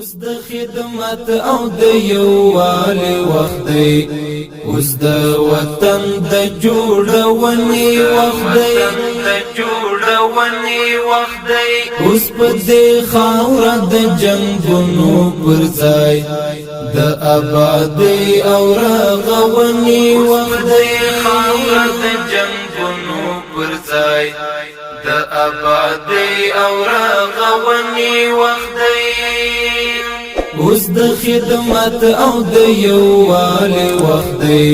اوس د خدمت او د یووالي وخت دی، اوس د وطن د جوړونې وخت دی، اوس په دې خاوره د جنګونو پر ځای د آبادۍ او رغونې وخت دی، خاوره د جنګونو پر ځای د آبادۍ او رغونې وخت دی، اوس د خدمت او د یووالي وخت دی،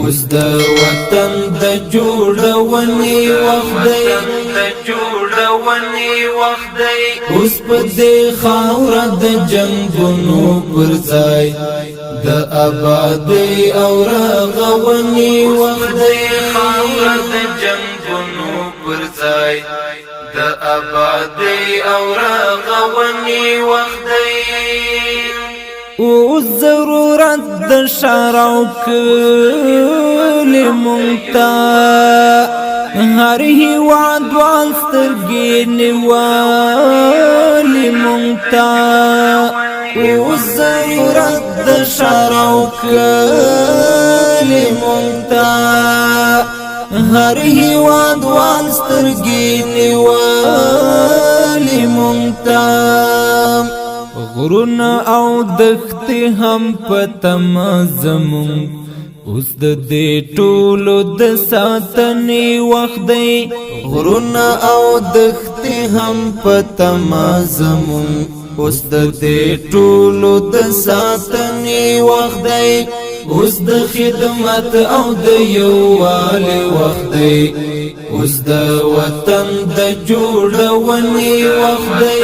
اوس د وطن د جوړونې وخت دی، اوس په دې خاوره د جنګونو پر ځای د آبادۍ او رغونې وخت دی، خاوره د جنګونو پر ځای د آبادۍ او رغونې وخت دی، او ضرورت د شارو کلی مونتا هر هیواد والسترګې نیولې مونتا، او ضرورت د شارو کلی مونتا هر هیواد والسترګې نیولې مونتا، غرونه او دښتې هم په تمه زمون اوس د دې ټولو د ساتنې وخت دی، غرونه او دښتې هم په تمه زمون اوس د دې ټولو د ساتنې وخت دی، اوس د خدمت او د یووالي وخت دی، اوس د وطن د جوړونې وخت دی،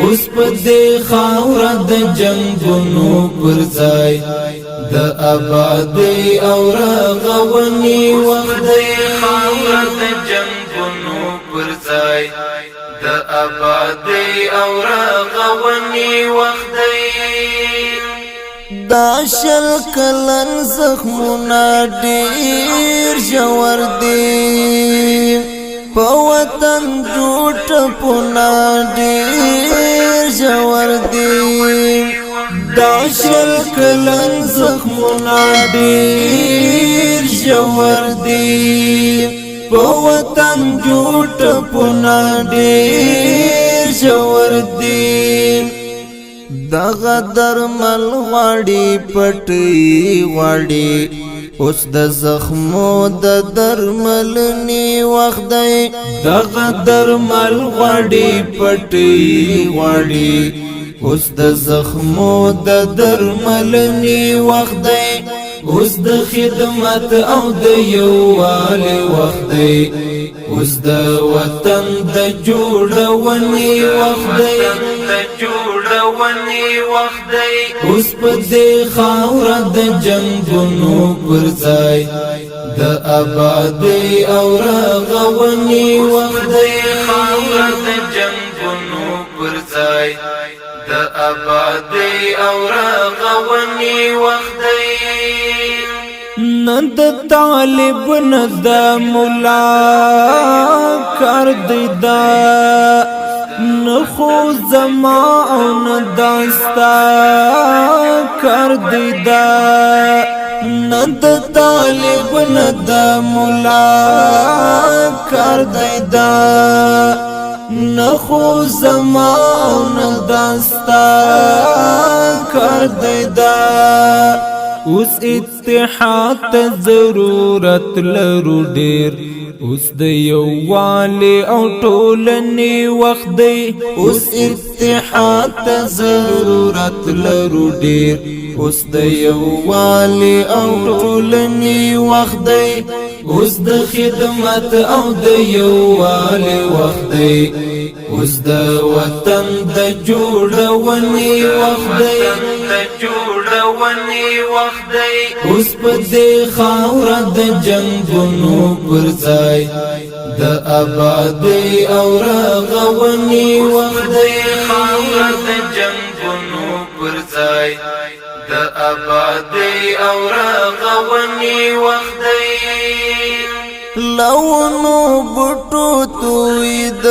اوس په دې خاوره د جنګونو پر ځای د آبادۍ او رغونې وخت دی، خاوره د جنګونو پر ځای د آبادۍ او رغونې وخت دی، دا شل کلن زخمونه ډېر ژور دي، په وطن جوړ ټپونه ډېر ژور دي، دا شل کلن زخمونه ډېر ژور دي، په وطن جوړ ټپونه ډېر ژور دي، دغه درمل غواړي پټي غواړي اوس د زخمو د درملنې وخت دی، دغه درمل غواړي پټي غواړي اوس د زخمو د درملنې وخت دی، اوس د خدمت او د یووالي وخت دی، اوس د وطن د جوړونې وخت دی، اوس په دې خاوره د جنګونو پر ځای د آبادۍ او رغونې وخت دی، خاوره د جنګونو پر ځای د آبادۍ او رغونې وخت دی، نه د طالب نه د مولا کار دی دا، نه خو زما او نه داستا کار دی دا، نه د طالب نه د مولا کار دی دا، نه خو زما او نه داستا کار دی دا، اوس اتحاد ته ضرورت لرو ډېر، اوس د یووالي او ټولنې وخت دی، اوس اتحاد ته ضرورت لرو ډېر، اوس د یووالي او ټولنې وخت دی، اوس د خدمت او د یووالي وخت دی، اوس د وطن د جوړونې وخت دی، اوس په دې خاوره د جنګونو پر ځای د آبادۍ او رغونې وخت دی، خاوره د جنګونو پر ځای د آبادۍ او رغونې وخت دی، لونو بټو توی د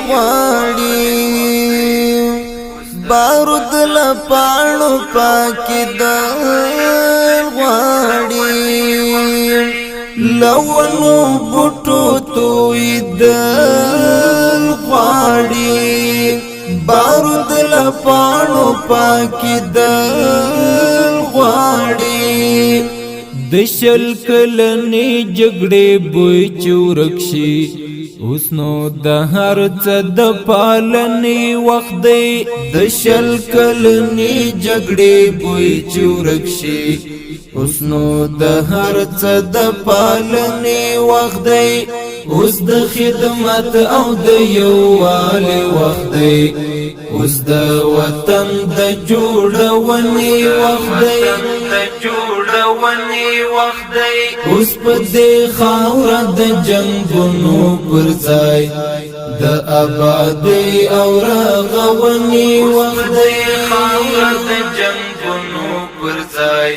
غواړي لپاڼو پاکی دل غواړي لونو بوټو توی دل غواړي بارود لپاڼو پاکی دل غواړي د شل کلنې جګړې بوی چورکشي اوس نو د هر څه د پالنې وخت دی د شل کلنې جګړې بوی چورکشي اوس نو د هر څه د پالنې وخت دی اوس د خدمت او د یووالي وخت دی اوس د وطن د جوړونې وخت دی اوس په دې خاوره د جنگونو پر ځای د آبادۍ او رغونې وخت دی خاوره د جنگونو پر ځای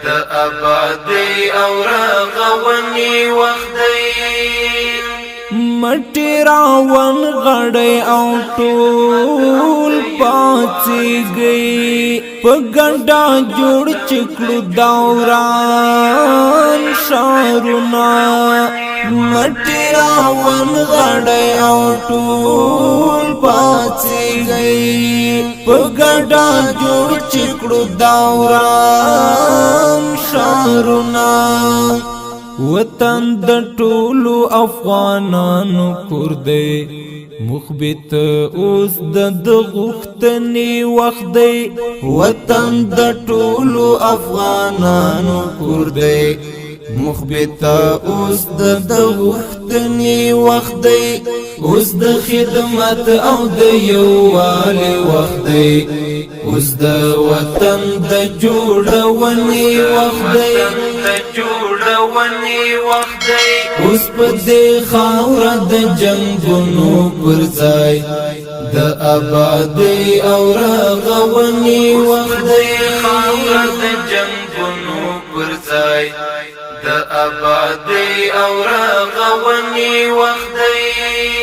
د آبادۍ او رغونې وخت دی مټی راون غړی او ټول پاڅیږي په ګډا جوړ چکړو دوران شارونه مټی راون غړی او ټول پاڅیږي په ګډا جوړ چکړو دوران شارونه وطن د ټولو افغانانو کور دی مخبت اوس د غوښتنې وخت دی وطن د ټولو افغانانو کور دی مخبت اوس د غوښتنې وخت دی اوس د خدمت او د یووالي وخت دی اوس د وطن د جوړونې وخت دی اوس په دې خاوره د جنگونو پر ځای د آبادۍ او رغونې وخت دی خاوره د جنگونو پر ځای د آبادۍ او رغونې وخت دی